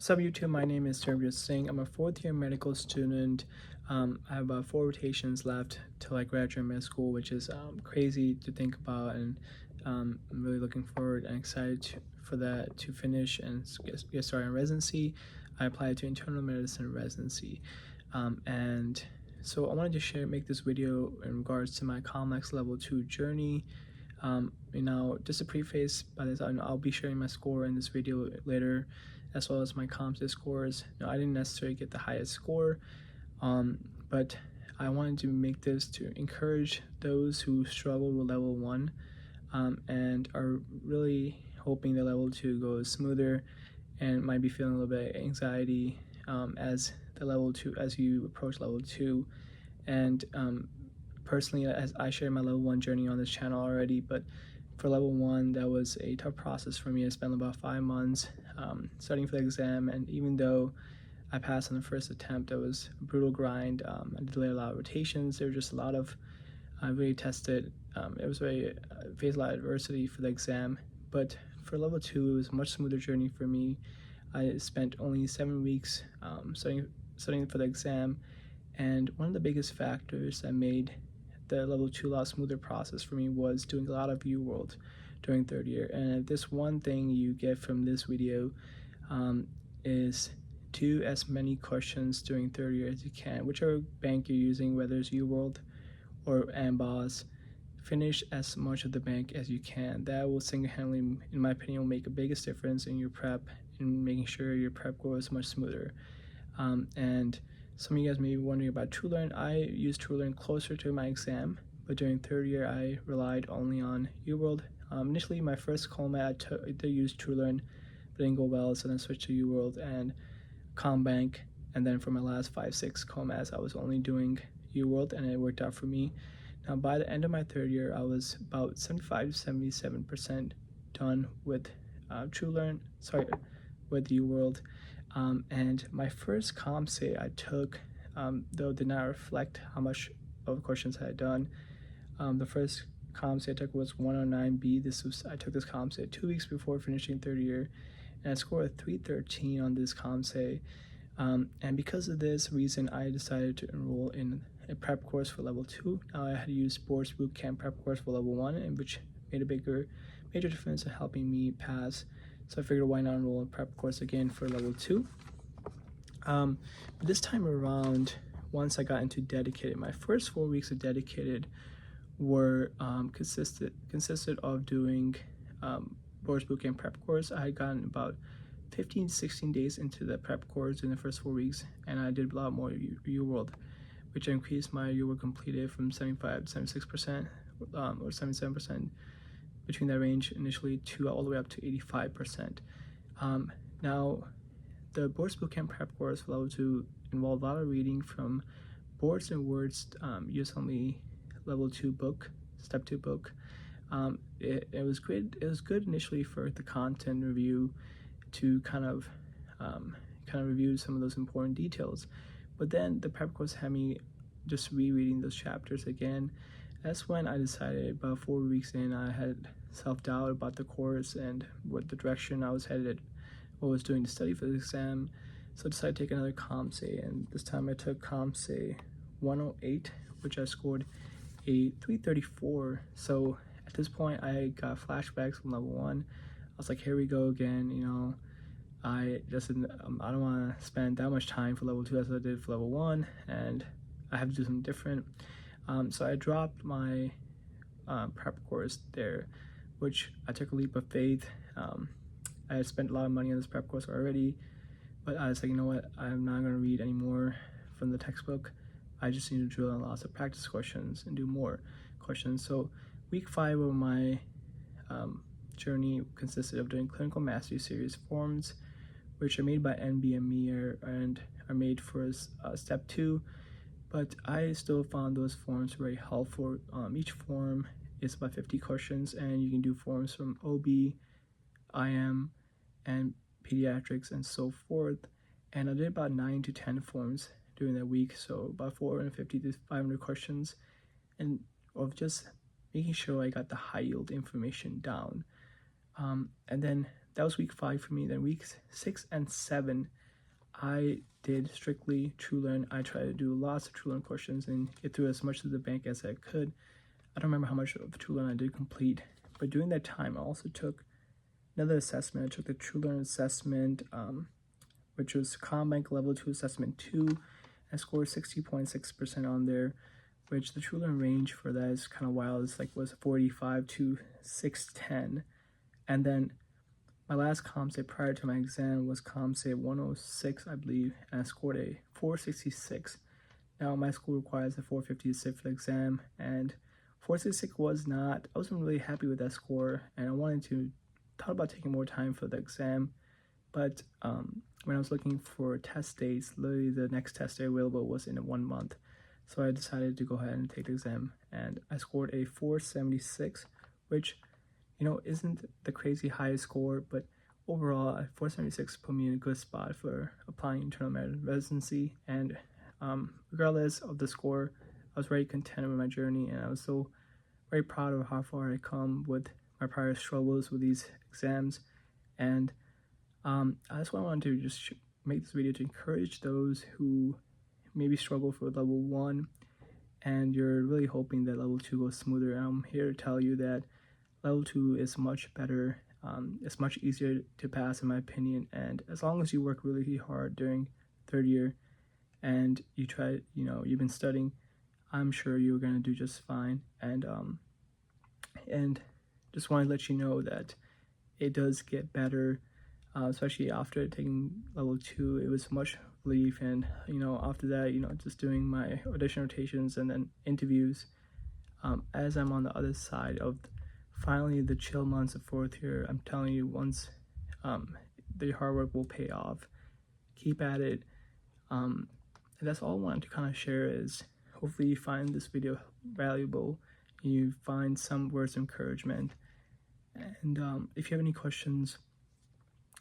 What's up, YouTube? My name is Sarabjit Singh. I'm a fourth-year medical student. I have about 4 rotations left till I graduate med school, which is crazy to think about, and I'm really looking forward and excited for that to finish and get started in residency. I applied to internal medicine residency, and so I wanted to make this video in regards to my COMLEX level 2 journey. Just a preface, by this I'll be sharing my score in this video later, as well as my COMSA scores. I didn't necessarily get the highest score, but I wanted to make this to encourage those who struggle with level 1 and are really hoping that level 2 goes smoother and might be feeling a little bit of anxiety as you approach level 2. And personally, as I shared my level 1 journey on this channel already, but for level 1, that was a tough process for me. I spent about 5 months studying for the exam, and even though I passed on the first attempt, it was a brutal grind. I did a lot of rotations. There were just a lot of, I really tested. It was faced a lot of adversity for the exam, but for level 2, it was a much smoother journey for me. I spent only 7 weeks studying for the exam, and one of the biggest factors that made the level 2 a lot smoother process for me was doing a lot of UWorld during third year. And if this one thing you get from this video is do as many questions during third year as you can, whichever bank you're using, whether it's UWorld or AMBOSS. Finish as much of the bank as you can. That will single-handedly, in my opinion, will make the biggest difference in your prep and making sure your prep goes much smoother. And some of you guys may be wondering about TrueLearn. I used TrueLearn closer to my exam, but during third year, I relied only on UWorld. Initially, my first COMLEX, I did use TrueLearn, but it didn't go well, so then I switched to UWorld and ComBank. And then for my last 5-6 COMLEX, I was only doing UWorld, and it worked out for me. Now, by the end of my third year, I was about 75 to 77% done with with UWorld. And my first ComSA I took, though did not reflect how much of questions I had done. The first ComSA I took was 109B. I took this ComSA 2 weeks before finishing third year, and I scored a 313 on this ComSA. And because of this reason, I decided to enroll in a prep course for level 2. Now, I had used sports bootcamp prep course for level 1, and which made a major difference in helping me pass. So I figured, why not enroll in prep course again for level 2? But this time around, once I got into dedicated, my first 4 weeks of dedicated were consisted of doing sports bootcamp prep course. I had gotten about 15 to 16 days into the prep course in the first 4 weeks, and I did a lot more UWorld, which increased my UWorld completed from 75 to 76%, or 77%, between that range initially, to all the way up to 85%. Now, the boards bootcamp prep course for level 2 involved a lot of reading from Boards and Words USMLE level 2 book, step 2 book. It was great. It was good initially for the content review to kind of review some of those important details, but then the prep course had me just rereading those chapters again. That's when I decided, about 4 weeks in, I had self-doubt about the course and what the direction I was headed, what I was doing to study for the exam. So I decided to take another ComSA, and this time I took ComSA 108, which I scored a 334. So at this point, I got flashbacks from level 1. I was like, here we go again, I don't want to spend that much time for level 2 as I did for level 1, and I have to do something different. So I dropped my prep course there, which I took a leap of faith. I had spent a lot of money on this prep course already, but I was like, you know what, I'm not going to read anymore from the textbook. I just need to drill in lots of practice questions and do more questions. So week 5 of my journey consisted of doing clinical mastery series forms, which are made by NBME and are made for step 2. But I still found those forms very helpful. Each form is about 50 questions, and you can do forms from OB, IM, and pediatrics, and so forth. And I did about 9 to 10 forms during that week, so about 450 to 500 questions, and of just making sure I got the high yield information down. And then that was week 5 for me. Then weeks 6 and 7, I did strictly TrueLearn. I tried to do lots of TrueLearn questions and get through as much of the bank as I could. I don't remember how much of TrueLearn I did complete, but during that time, I also took another assessment. I took the TrueLearn assessment, which was COMLEX Level 2 Assessment 2. I scored 60.6% on there, which the TrueLearn range for that is kind of wild. It's like was 45 to 610. And then my last ComState prior to my exam was ComState 106, I believe, and I scored a 466. Now my school requires a 450 to sit for the exam, and 466 I wasn't really happy with that score, and I thought about taking more time for the exam, but when I was looking for test dates, literally the next test day available was in 1 month. So I decided to go ahead and take the exam, and I scored a 476, which, you know, isn't the crazy highest score, but overall, 476 put me in a good spot for applying internal merit residency. And regardless of the score, I was very content with my journey, and I was so very proud of how far I come with my prior struggles with these exams. And that's why I wanted to just make this video, to encourage those who maybe struggle for level 1 and you're really hoping that level 2 goes smoother. And I'm here to tell you that level 2 is much better. It's much easier to pass, in my opinion, and as long as you work really hard during 3rd year and you try, you've been studying, I'm sure you're going to do just fine. And just want to let you know that it does get better, especially after taking level 2. It was much relief, and after that, just doing my audition rotations and then interviews, as I'm on the other side of finally the chill months of 4th year. I'm telling you, once the hard work will pay off. Keep at it. And that's all I wanted to kind of share. Is hopefully you find this video valuable, you find some words of encouragement, and if you have any questions,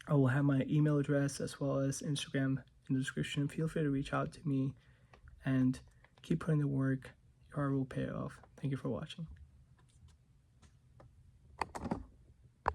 I will have my email address as well as Instagram in the description. Feel free to reach out to me, and keep putting the work. Your hard will pay off. Thank you for watching.